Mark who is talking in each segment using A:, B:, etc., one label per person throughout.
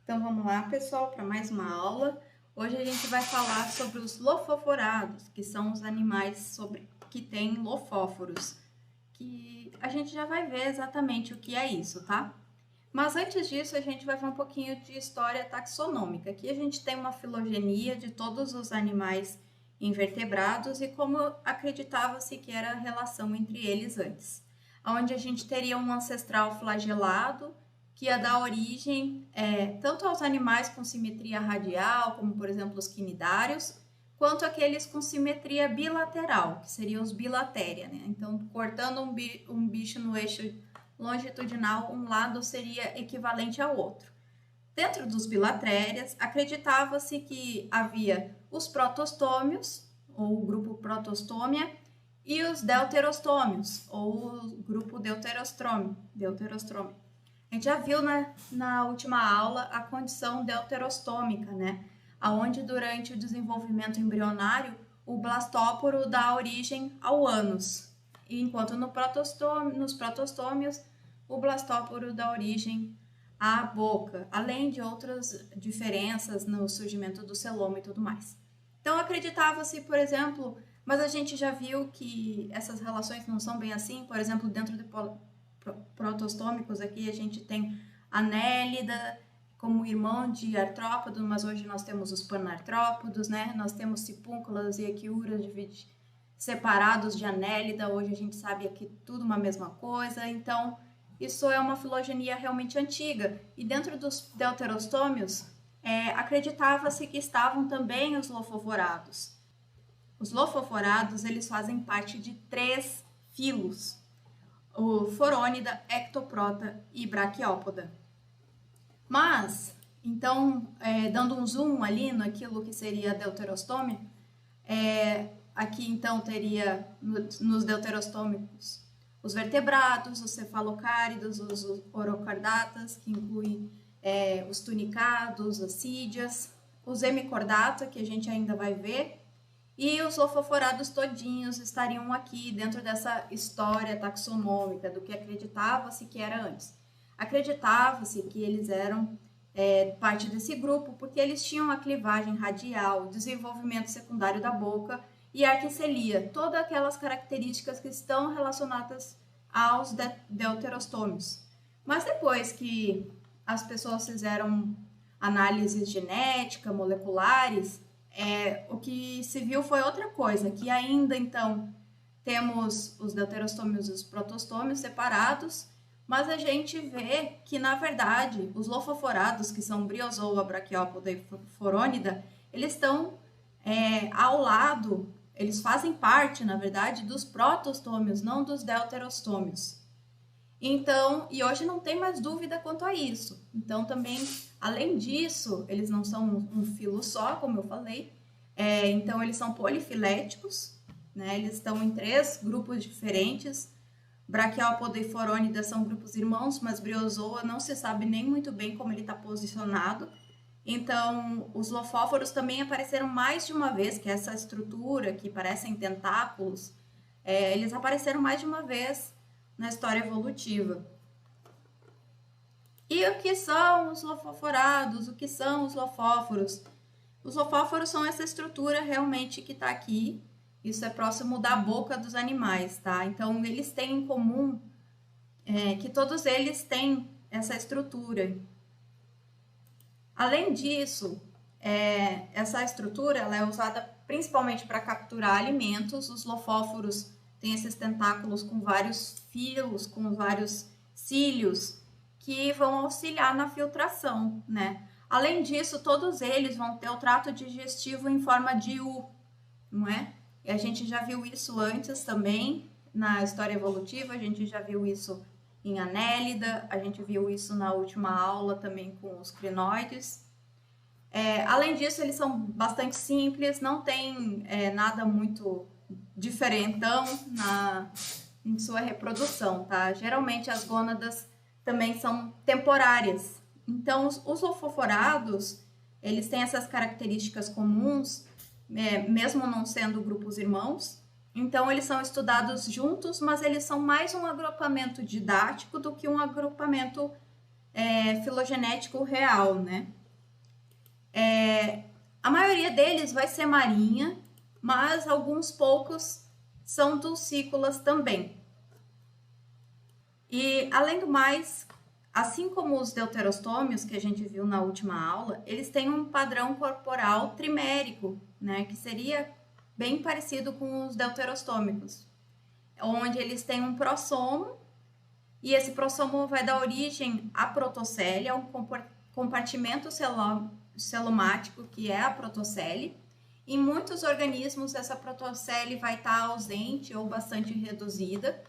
A: Então vamos lá, pessoal, para mais uma aula. Hoje a gente vai falar sobre os lofoforados, que são os animais que têm lofóforos, que a gente já vai ver exatamente o que é isso, tá? Mas antes disso, a gente vai ver um pouquinho de história taxonômica. Aqui a gente tem uma filogenia de todos os animais invertebrados e como acreditava-se que era a relação entre eles antes. Onde a gente teria um ancestral flagelado, que ia dar origem tanto aos animais com simetria radial, como por exemplo os quinidários, quanto aqueles com simetria bilateral, que seriam os bilatéria, né? Então, cortando um bicho no eixo longitudinal, um lado seria equivalente ao outro. Dentro dos bilatérias, acreditava-se que havia os protostômios, ou o grupo protostômia, e os deuterostômios, ou o grupo deuterostrômio. A gente já viu na última aula a condição deuterostômica, né? Onde durante o desenvolvimento embrionário o blastóporo dá origem ao ânus, enquanto nos protostômios o blastóporo dá origem à boca, além de outras diferenças no surgimento do celoma e tudo mais. Então acreditava-se, por exemplo, mas a gente já viu que essas relações não são bem assim. Por exemplo, dentro de protostômicos aqui a gente tem Annelida como irmão de artrópodos, mas hoje nós temos os panartrópodos, né? Nós temos sipúnculas e equiúras separados de Annelida, hoje a gente sabe aqui tudo uma mesma coisa. Então isso é uma filogenia realmente antiga. E dentro dos deuterostômios acreditava-se que estavam também os lofoforados. Os lofoforados, eles fazem parte de 3 filos: o Forônida, Ectoprota e Braquiópoda. Mas, então, dando um zoom ali naquilo que seria a deuterostômia, aqui então teria nos deuterostômicos os vertebrados, os cefalocáridos, os orocardatas, que incluem os tunicados, as sídeas, os hemicordata, que a gente ainda vai ver, e os lofoforados todinhos estariam aqui dentro dessa história taxonômica do que acreditava-se que era antes. Acreditava-se que eles eram parte desse grupo porque eles tinham a clivagem radial, desenvolvimento secundário da boca e arquicelia, todas aquelas características que estão relacionadas aos deuterostômios. Mas depois que as pessoas fizeram análises genética, moleculares, o que se viu foi outra coisa, que ainda então temos os deuterostômios e os protostômios separados, mas a gente vê que, na verdade, os lofoforados, que são Briozoa, Braquiópoda e Forônida, eles estão ao lado, eles fazem parte, na verdade, dos protostômios, não dos deuterostômios. Então, e hoje não tem mais dúvida quanto a isso. Então, também, além disso, eles não são um filo só, como eu falei. Então, eles são polifiléticos, né? Eles estão em 3 grupos diferentes. Braquiópoda e Forônida são grupos irmãos, mas Briozoa não se sabe nem muito bem como ele está posicionado. Então, os lofóforos também apareceram mais de uma vez, que essa estrutura que parecem tentáculos, eles apareceram mais de uma vez na história evolutiva. E o que são os lofoforados? O que são os lofóforos? Os lofóforos são essa estrutura realmente que está aqui. Isso é próximo da boca dos animais, tá? Então, eles têm em comum que todos eles têm essa estrutura. Além disso, essa estrutura ela é usada principalmente para capturar alimentos. Os lofóforos têm esses tentáculos com vários filos, com vários cílios, que vão auxiliar na filtração, né? Além disso, todos eles vão ter o trato digestivo em forma de U, não é? E a gente já viu isso antes também na história evolutiva, a gente já viu isso em Annelida, a gente viu isso na última aula também com os crinoides. Além disso, eles são bastante simples, não tem nada muito diferentão em sua reprodução, tá? Geralmente as gônadas também são temporárias. Então, os lofoforados, eles têm essas características comuns, mesmo não sendo grupos irmãos. Então, eles são estudados juntos, mas eles são mais um agrupamento didático do que um agrupamento filogenético real, né? A maioria deles vai ser marinha, mas alguns poucos são dulcícolas também. E, além do mais, assim como os deuterostômios que a gente viu na última aula, eles têm um padrão corporal trimérico, né, que seria bem parecido com os deuterostômicos, onde eles têm um prossomo, e esse prossomo vai dar origem à protocele, a um compartimento celomático, que é a protocele. Em muitos organismos, essa protocele vai estar ausente ou bastante reduzida.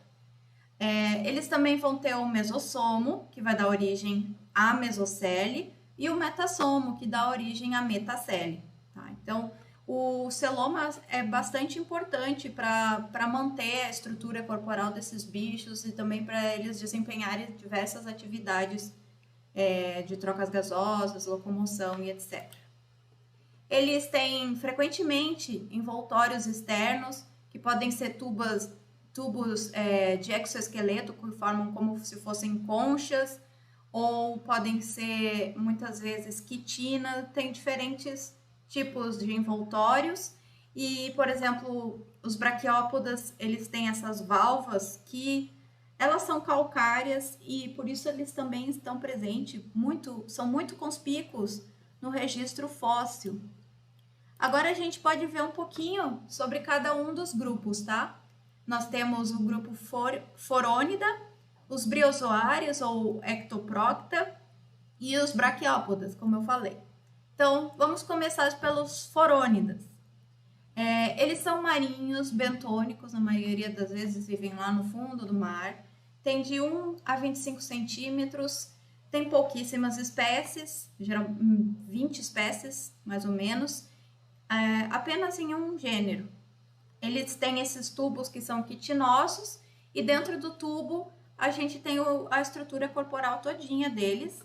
A: Eles também vão ter o mesossomo, que vai dar origem à mesocele, e o metassomo, que dá origem à metacele. Tá? Então, o celoma é bastante importante para manter a estrutura corporal desses bichos e também para eles desempenharem diversas atividades de trocas gasosas, locomoção e etc. Eles têm frequentemente envoltórios externos, que podem ser tubos de exoesqueleto que formam como se fossem conchas, ou podem ser muitas vezes quitina. Tem diferentes tipos de envoltórios e, por exemplo, os braquiópodas, eles têm essas valvas que elas são calcárias e por isso eles também estão presentes, são muito conspícuos no registro fóssil. Agora a gente pode ver um pouquinho sobre cada um dos grupos, tá? Nós temos o grupo forônida, os briozoários ou ectoprocta e os braquiópodas, como eu falei. Então, vamos começar pelos forônidas. Eles são marinhos, bentônicos, na maioria das vezes vivem lá no fundo do mar. Tem de 1 a 25 centímetros, tem pouquíssimas espécies, 20 espécies, mais ou menos, apenas em um gênero. Eles têm esses tubos que são quitinosos e dentro do tubo a gente tem a estrutura corporal todinha deles,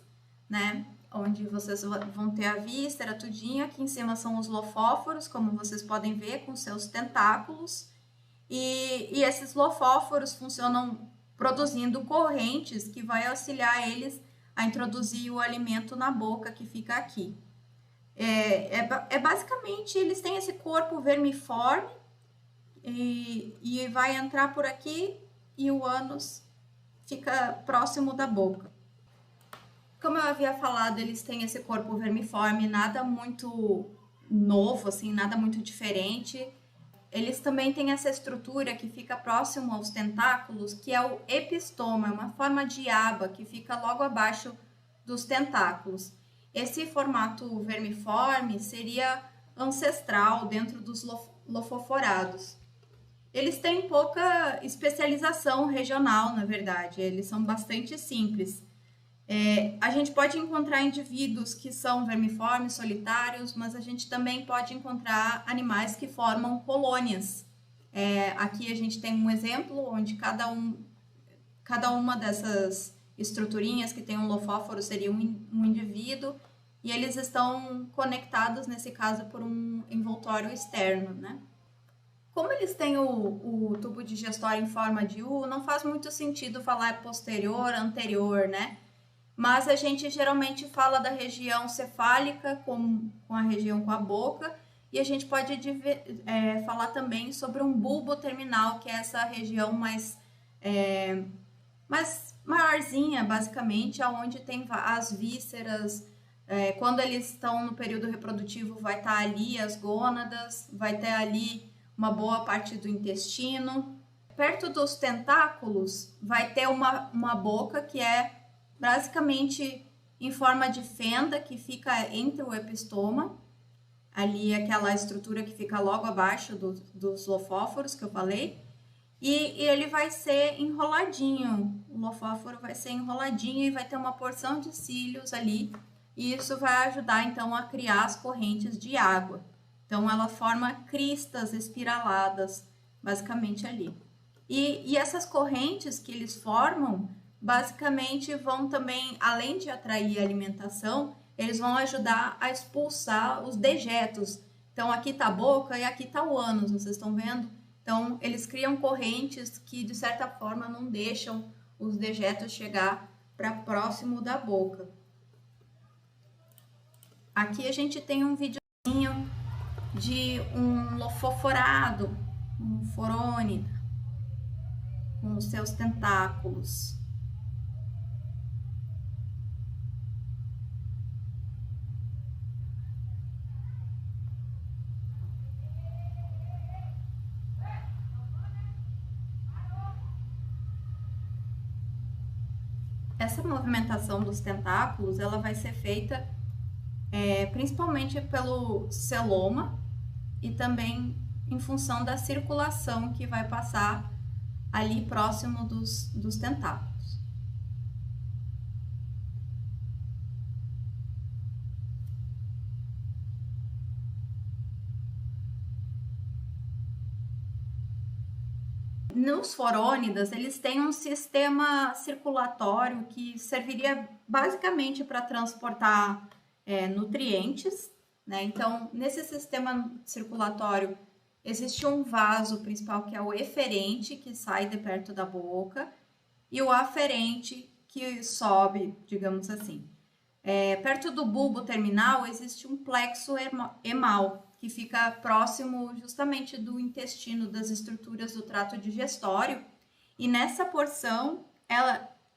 A: né? Onde vocês vão ter a víscera, tudinho. Aqui em cima são os lofóforos, como vocês podem ver, com seus tentáculos. E esses lofóforos funcionam produzindo correntes que vai auxiliar eles a introduzir o alimento na boca, que fica aqui. Basicamente, eles têm esse corpo vermiforme e vai entrar por aqui e o ânus fica próximo da boca. Como eu havia falado, eles têm esse corpo vermiforme, nada muito novo, assim, nada muito diferente. Eles também têm essa estrutura que fica próximo aos tentáculos, que é o epistoma, é uma forma de aba que fica logo abaixo dos tentáculos. Esse formato vermiforme seria ancestral dentro dos lofoforados. Eles têm pouca especialização regional, na verdade, eles são bastante simples. A gente pode encontrar indivíduos que são vermiformes, solitários, mas a gente também pode encontrar animais que formam colônias. Aqui a gente tem um exemplo onde cada uma dessas estruturinhas que tem um lofóforo seria um indivíduo e eles estão conectados, nesse caso, por um envoltório externo, né? Como eles têm o tubo digestório em forma de U, não faz muito sentido falar posterior, anterior, né? Mas a gente geralmente fala da região cefálica com a região com a boca, e a gente pode falar também sobre um bulbo terminal, que é essa região mais maiorzinha, basicamente, onde tem as vísceras. Quando eles estão no período reprodutivo, vai estar ali as gônadas, vai ter ali uma boa parte do intestino. Perto dos tentáculos, vai ter uma boca que é basicamente em forma de fenda, que fica entre o epistoma, ali aquela estrutura que fica logo abaixo dos lofóforos que eu falei, e ele vai ser enroladinho, o lofóforo vai ser enroladinho e vai ter uma porção de cílios ali, e isso vai ajudar então a criar as correntes de água. Então ela forma cristas espiraladas, basicamente ali. E essas correntes que eles formam, basicamente vão também, além de atrair alimentação, eles vão ajudar a expulsar os dejetos. Então aqui está a boca e aqui está o ânus, vocês estão vendo? Então eles criam correntes que de certa forma não deixam os dejetos chegar para próximo da boca. Aqui a gente tem um videozinho de um lofoforado, um forônida, com os seus tentáculos. Essa movimentação dos tentáculos, ela vai ser feita principalmente pelo celoma e também em função da circulação que vai passar ali próximo dos tentáculos. Nos forônidas, eles têm um sistema circulatório que serviria basicamente para transportar nutrientes, né? Então, nesse sistema circulatório, existe um vaso principal que é o eferente, que sai de perto da boca, e o aferente, que sobe, digamos assim. Perto do bulbo terminal, existe um plexo emal, que fica próximo justamente do intestino, das estruturas do trato digestório, e nessa porção,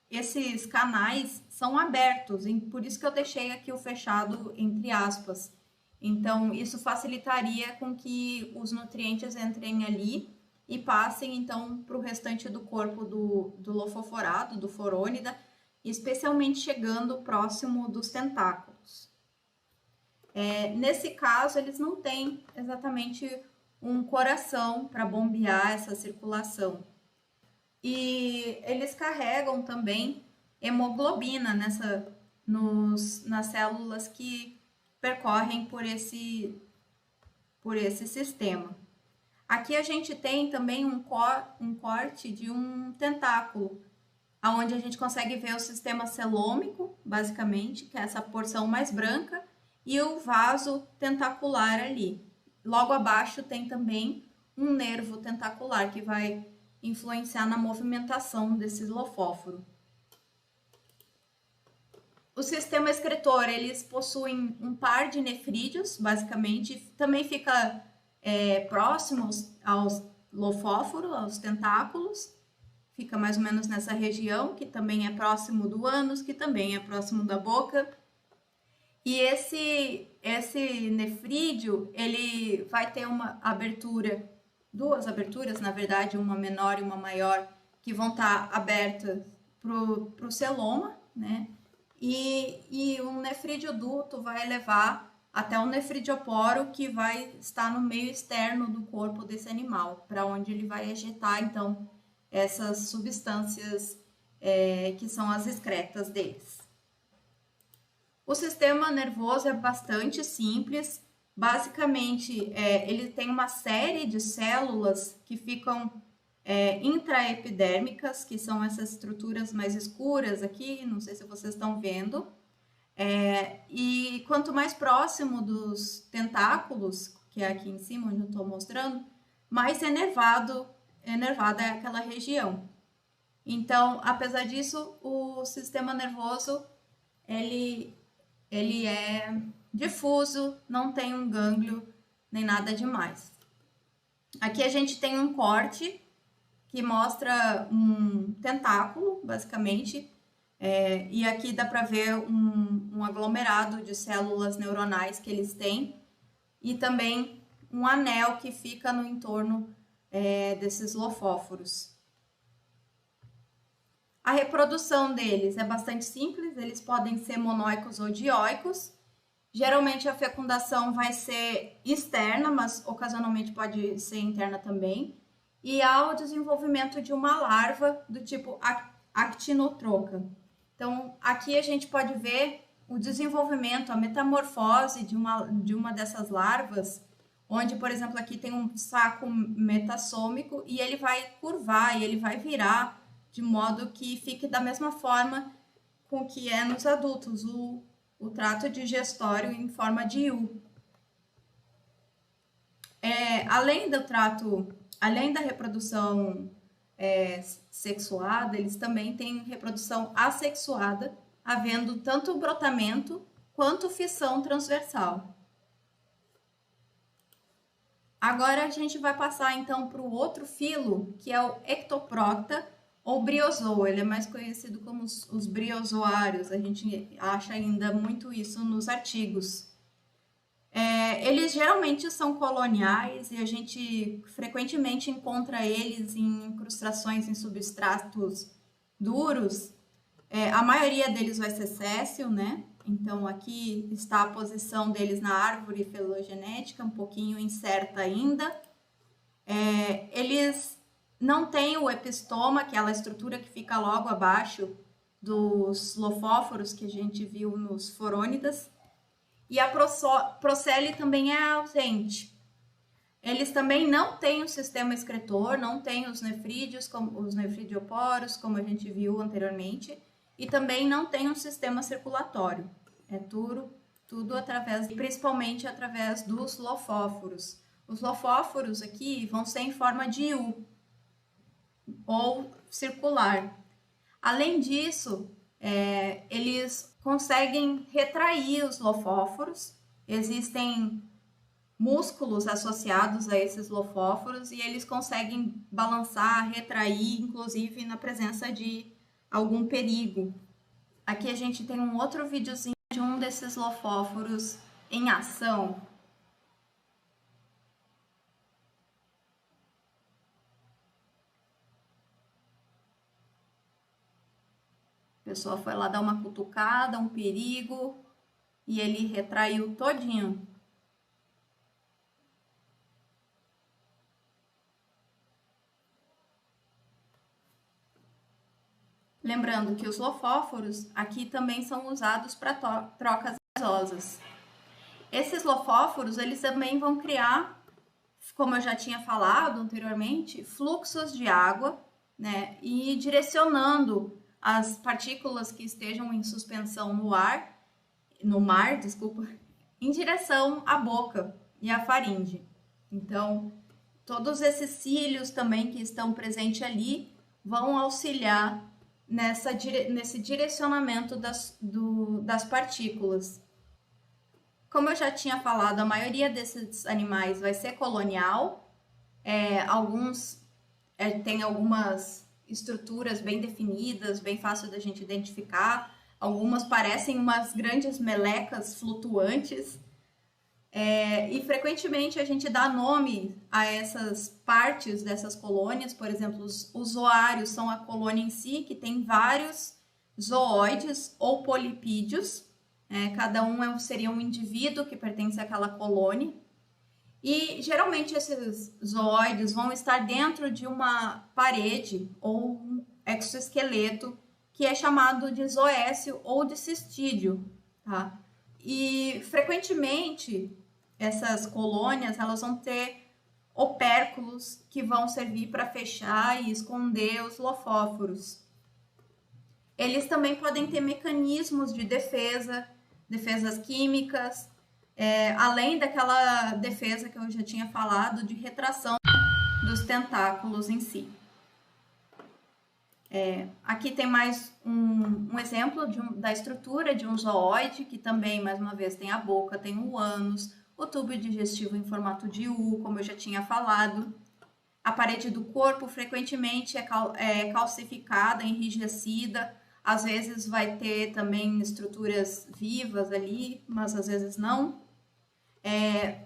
A: esses canais são abertos, e por isso que eu deixei aqui o fechado entre aspas. Então, isso facilitaria com que os nutrientes entrem ali e passem, então, para o restante do corpo do lofoforado, do forônida, especialmente chegando próximo dos tentáculos. Nesse caso, eles não têm exatamente um coração para bombear essa circulação. E eles carregam também hemoglobina nas células que percorrem por esse sistema. Aqui a gente tem também um corte de um tentáculo, onde a gente consegue ver o sistema celômico, basicamente, que é essa porção mais branca, e o vaso tentacular ali. Logo abaixo tem também um nervo tentacular que vai influenciar na movimentação desse lofóforo. O sistema excretor, eles possuem um par de nefrídeos, basicamente, também fica próximos aos lofóforos, aos tentáculos, fica mais ou menos nessa região, que também é próximo do ânus, que também é próximo da boca. E esse nefrídeo, ele vai ter uma abertura, duas aberturas, na verdade, uma menor e uma maior, que vão estar abertas para o celoma, né? E um nefrídeo duto vai levar até o nefridioporo, que vai estar no meio externo do corpo desse animal, para onde ele vai ejetar, então, essas substâncias que são as excretas deles. O sistema nervoso é bastante simples. Basicamente, ele tem uma série de células que ficam intraepidérmicas, que são essas estruturas mais escuras aqui, não sei se vocês estão vendo. E quanto mais próximo dos tentáculos, que é aqui em cima, onde eu estou mostrando, mais enervada é aquela região. Então, apesar disso, o sistema nervoso, ele é difuso, não tem um gânglio, nem nada demais. Aqui a gente tem um corte que mostra um tentáculo, basicamente, e aqui dá para ver um aglomerado de células neuronais que eles têm, e também um anel que fica no entorno desses lofóforos. A reprodução deles é bastante simples, eles podem ser monóicos ou dioicos. Geralmente a fecundação vai ser externa, mas ocasionalmente pode ser interna também. E há o desenvolvimento de uma larva do tipo actinotroca. Então, aqui a gente pode ver o desenvolvimento, a metamorfose de uma dessas larvas, onde, por exemplo, aqui tem um saco metassômico e ele vai curvar e ele vai virar de modo que fique da mesma forma com que é nos adultos, o trato digestório em forma de U. Além da reprodução sexuada, eles também têm reprodução assexuada, havendo tanto brotamento quanto fissão transversal. Agora a gente vai passar então para o outro filo, que é o Ectoprocta ou Briozoa. Ele é mais conhecido como os briozoários, a gente acha ainda muito isso nos artigos. Eles geralmente são coloniais e a gente frequentemente encontra eles em incrustações em substratos duros. A maioria deles vai ser séssil, né? Então, aqui está a posição deles na árvore filogenética, um pouquinho incerta ainda. Eles não têm o epistoma, que é aquela estrutura que fica logo abaixo dos lofóforos que a gente viu nos forônidas. E a procele também é ausente. Eles também não têm o sistema excretor, não têm os nefrídeos, como os nefridioporos, como a gente viu anteriormente, e também não tem um sistema circulatório. É tudo através, principalmente através dos lofóforos. Os lofóforos aqui vão ser em forma de U ou circular. Além disso, eles conseguem retrair os lofóforos. Existem músculos associados a esses lofóforos e eles conseguem balançar, retrair, inclusive na presença de algum perigo. Aqui a gente tem um outro videozinho de um desses lofóforos em ação. A pessoa foi lá dar uma cutucada, um perigo, e ele retraiu todinho. Lembrando que os lofóforos aqui também são usados para trocas gasosas. Esses lofóforos, eles também vão criar, como eu já tinha falado anteriormente, fluxos de água, né, e direcionando as partículas que estejam em suspensão no mar, em direção à boca e à faringe. Então, todos esses cílios também que estão presentes ali vão auxiliar nesse direcionamento das partículas. Como eu já tinha falado, a maioria desses animais vai ser colonial. Alguns têm algumas estruturas bem definidas, bem fácil da gente identificar. Algumas parecem umas grandes melecas flutuantes. E frequentemente a gente dá nome a essas partes dessas colônias. Por exemplo, os zoários são a colônia em si, que tem vários zooides ou polipídios. Cada um seria um indivíduo que pertence àquela colônia. E geralmente esses zooides vão estar dentro de uma parede ou um exoesqueleto que é chamado de zoécio ou de cistídeo, tá? E frequentemente essas colônias elas vão ter opérculos que vão servir para fechar e esconder os lofóforos. Eles também podem ter mecanismos de defesas químicas, além daquela defesa que eu já tinha falado de retração dos tentáculos em si. Aqui tem mais um exemplo da estrutura de um zooide, que também, mais uma vez, tem a boca, tem o ânus, o tubo digestivo em formato de U, como eu já tinha falado. A parede do corpo frequentemente é calcificada, enrijecida, às vezes vai ter também estruturas vivas ali, mas às vezes não.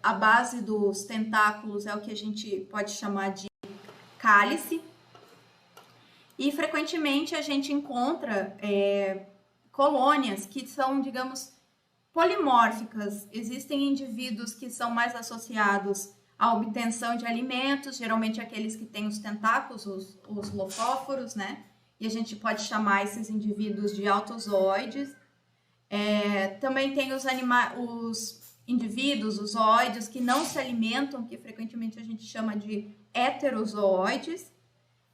A: A base dos tentáculos é o que a gente pode chamar de cálice. E frequentemente a gente encontra colônias que são, digamos, polimórficas. Existem indivíduos que são mais associados à obtenção de alimentos, geralmente aqueles que têm os tentáculos, os lofóforos, né? E a gente pode chamar esses indivíduos de autozoides. Também tem os indivíduos, os zoóides, que não se alimentam, que frequentemente a gente chama de heterozooides.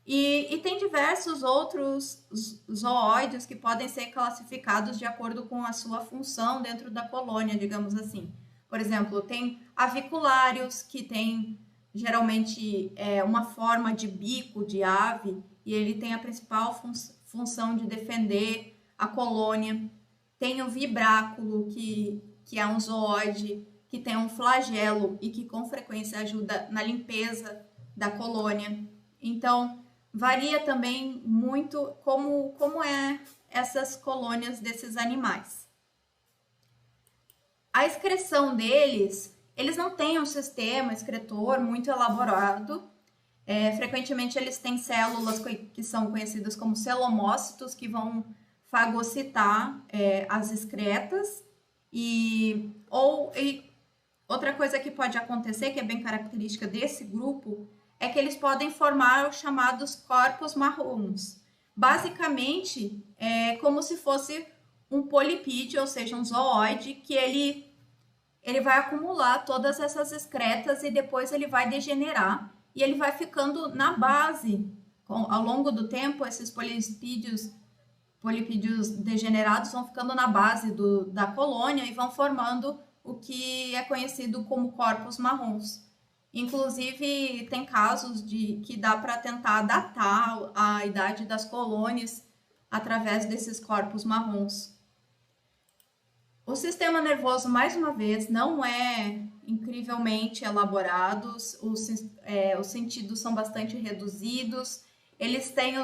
A: E tem diversos outros zoóides que podem ser classificados de acordo com a sua função dentro da colônia, digamos assim. Por exemplo, tem aviculários, que tem geralmente uma forma de bico de ave, e ele tem a principal função de defender a colônia. Tem o vibráculo, que é um zoóide, que tem um flagelo e que com frequência ajuda na limpeza da colônia. Então, varia também muito como é essas colônias desses animais. A excreção deles, eles não têm um sistema excretor muito elaborado. Frequentemente eles têm células que são conhecidas como celomócitos, que vão fagocitar as excretas. E outra coisa que pode acontecer, que é bem característica desse grupo, é que eles podem formar os chamados corpos marrons. Basicamente, é como se fosse um polipídio, ou seja, um zoóide, que ele vai acumular todas essas excretas e depois ele vai degenerar e ele vai ficando na base. Ao longo do tempo, esses polipídios degenerados vão ficando na base da colônia e vão formando o que é conhecido como corpos marrons. Inclusive, tem casos que dá para tentar datar a idade das colônias através desses corpos marrons. O sistema nervoso, mais uma vez, não é incrivelmente elaborado, os sentidos são bastante reduzidos, eles têm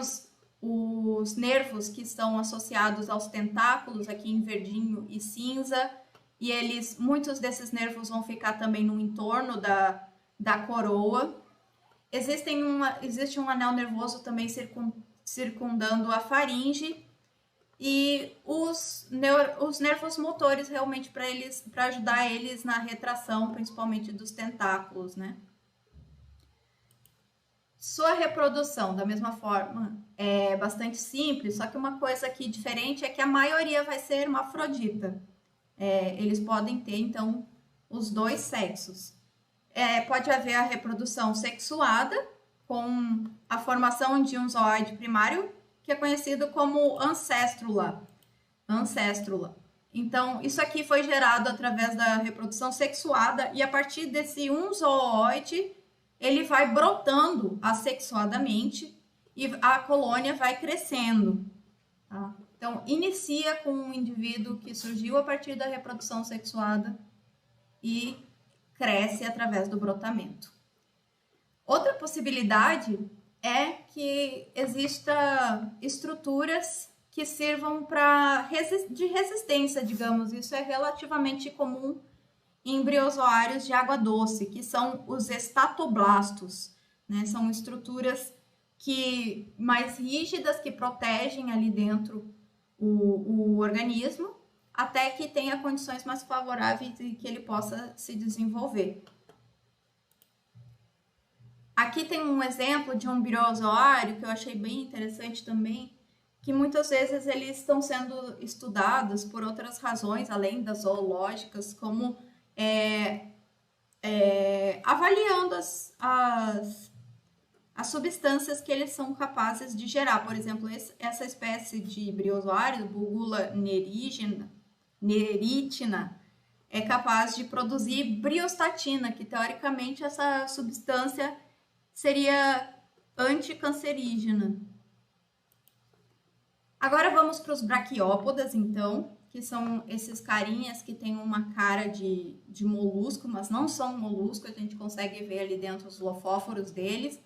A: os nervos que estão associados aos tentáculos, aqui em verdinho e cinza, e muitos desses nervos vão ficar também no entorno da coroa. Existe um anel nervoso também circundando a faringe, e os nervos motores realmente para ajudar eles na retração, principalmente dos tentáculos, né? Sua reprodução, da mesma forma, é bastante simples, só que uma coisa aqui diferente é que a maioria vai ser hermafrodita. Eles podem ter, então, os dois sexos. Pode haver a reprodução sexuada, com a formação de um zoóide primário, que é conhecido como ancestrula. Então, isso aqui foi gerado através da reprodução sexuada, e a partir desse um zoóide, ele vai brotando assexuadamente e a colônia vai crescendo. Tá? Então, inicia com um indivíduo que surgiu a partir da reprodução sexuada e cresce através do brotamento. Outra possibilidade é que exista estruturas que sirvam de resistência, digamos. Isso é relativamente comum em briozoários de água doce, que são os estatoblastos, né? São estruturas mais rígidas, que protegem ali dentro o organismo, até que tenha condições mais favoráveis e que ele possa se desenvolver. Aqui tem um exemplo de um briozoário que eu achei bem interessante também, que muitas vezes eles estão sendo estudados por outras razões, além das zoológicas, como avaliando as substâncias que eles são capazes de gerar. Por exemplo, essa espécie de briozoário, Bugula neritina, é capaz de produzir briostatina, que teoricamente essa substância seria anticancerígena. Agora vamos para os braquiópodas, então, que são esses carinhas que têm uma cara de molusco, mas não são molusco, a gente consegue ver ali dentro os lofóforos deles.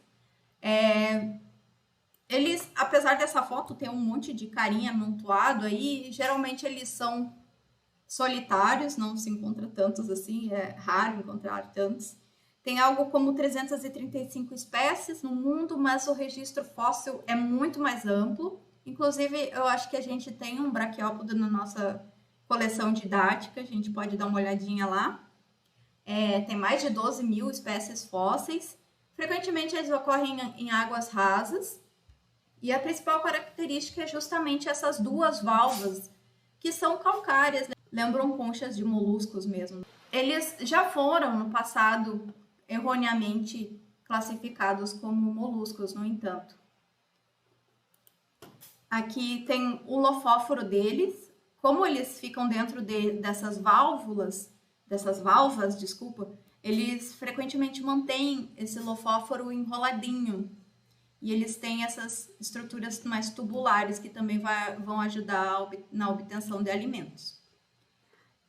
A: Eles, apesar dessa foto ter um monte de carinha amontoado aí, geralmente eles são solitários, não se encontra tantos assim, é raro encontrar tantos. Tem algo como 335 espécies no mundo, mas o registro fóssil é muito mais amplo. Inclusive, eu acho que a gente tem um braquiópodo na nossa coleção didática, a gente pode dar uma olhadinha lá. Tem mais de 12 mil espécies fósseis. Frequentemente, eles ocorrem em águas rasas. E a principal característica é justamente essas duas valvas, que são calcárias, lembram conchas de moluscos mesmo. Eles já foram, no passado, erroneamente classificados como moluscos, no entanto. Aqui tem o lofóforo deles. Como eles ficam dentro dessas valvas, eles frequentemente mantêm esse lofóforo enroladinho. e eles têm essas estruturas mais tubulares que também vão ajudar na obtenção de alimentos.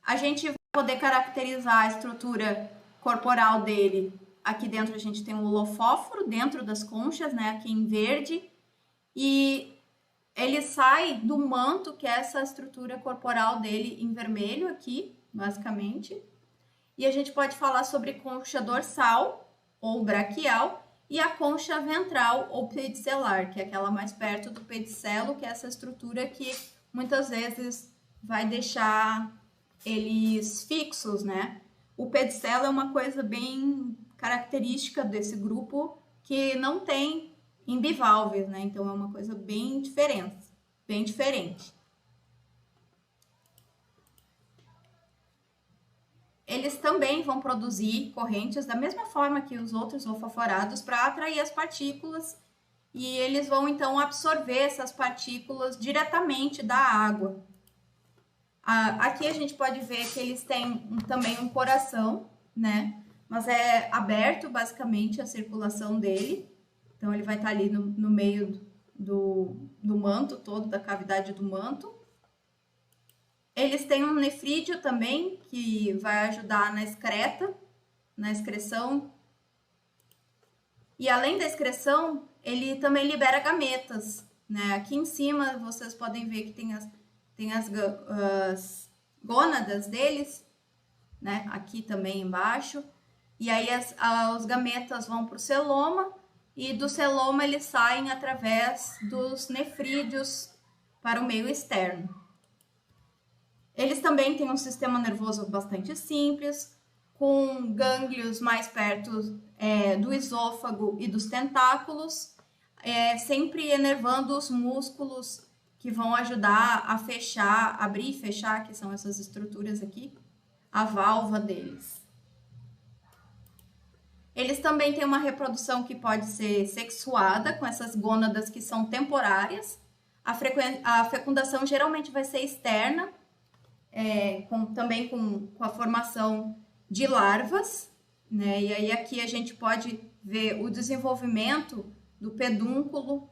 A: A gente vai poder caracterizar a estrutura corporal dele. Aqui dentro a gente tem um lofóforo dentro das conchas, né, aqui em verde, e ele sai do manto, que é essa estrutura corporal dele em vermelho aqui, basicamente. E a gente pode falar sobre concha dorsal ou braquial e a concha ventral ou pedicelar, que é aquela mais perto do pedicelo, que é essa estrutura que muitas vezes vai deixar eles fixos, né? O pedicelo é uma coisa bem característica desse grupo que não tem em bivalves, né? Então é uma coisa bem diferente. Eles também vão produzir correntes da mesma forma que os outros lofoforados para atrair as partículas e eles vão então absorver essas partículas diretamente da água. Aqui a gente pode ver que eles têm também um coração, né? Mas é aberto basicamente a circulação dele. Então ele vai estar ali no meio do manto todo, da cavidade do manto. Eles têm um nefrídeo também, que vai ajudar na excreção. E além da excreção, ele também libera gametas, né? Aqui em cima vocês podem ver que tem as gônadas deles, né? Aqui também embaixo. E aí os gametas vão para o celoma, e do celoma eles saem através dos nefrídeos para o meio externo. Eles também têm um sistema nervoso bastante simples, com gânglios mais perto do esôfago e dos tentáculos, sempre enervando os músculos que vão ajudar a fechar, abrir e fechar, que são essas estruturas aqui, a válvula deles. Eles também têm uma reprodução que pode ser sexuada, com essas gônadas que são temporárias. A fecundação geralmente vai ser externa, também com a formação de larvas, né? E aí aqui a gente pode ver o desenvolvimento do pedúnculo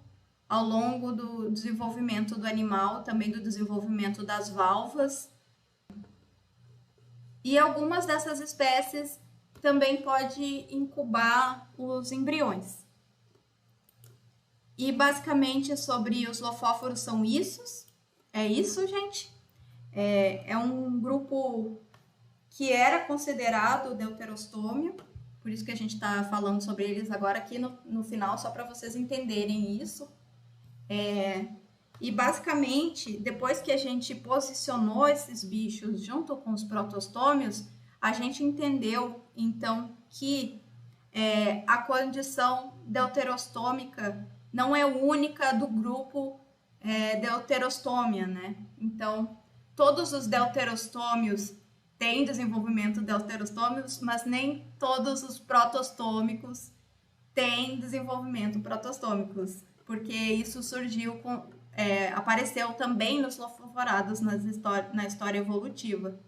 A: ao longo do desenvolvimento do animal, também do desenvolvimento das valvas. E algumas dessas espécies também pode incubar os embriões. E basicamente sobre os lofóforos são isso. É isso, gente. É um grupo que era considerado deuterostômio, por isso que a gente está falando sobre eles agora aqui no final, só para vocês entenderem isso. E basicamente, depois que a gente posicionou esses bichos junto com os protostômios, a gente entendeu, então, que a condição deuterostômica não é única do grupo deuterostômia, né? Então, todos os deuterostômios têm desenvolvimento deuterostômicos, mas nem todos os protostômicos têm desenvolvimento protostômicos, porque isso surgiu apareceu também nos lofoforados na história evolutiva.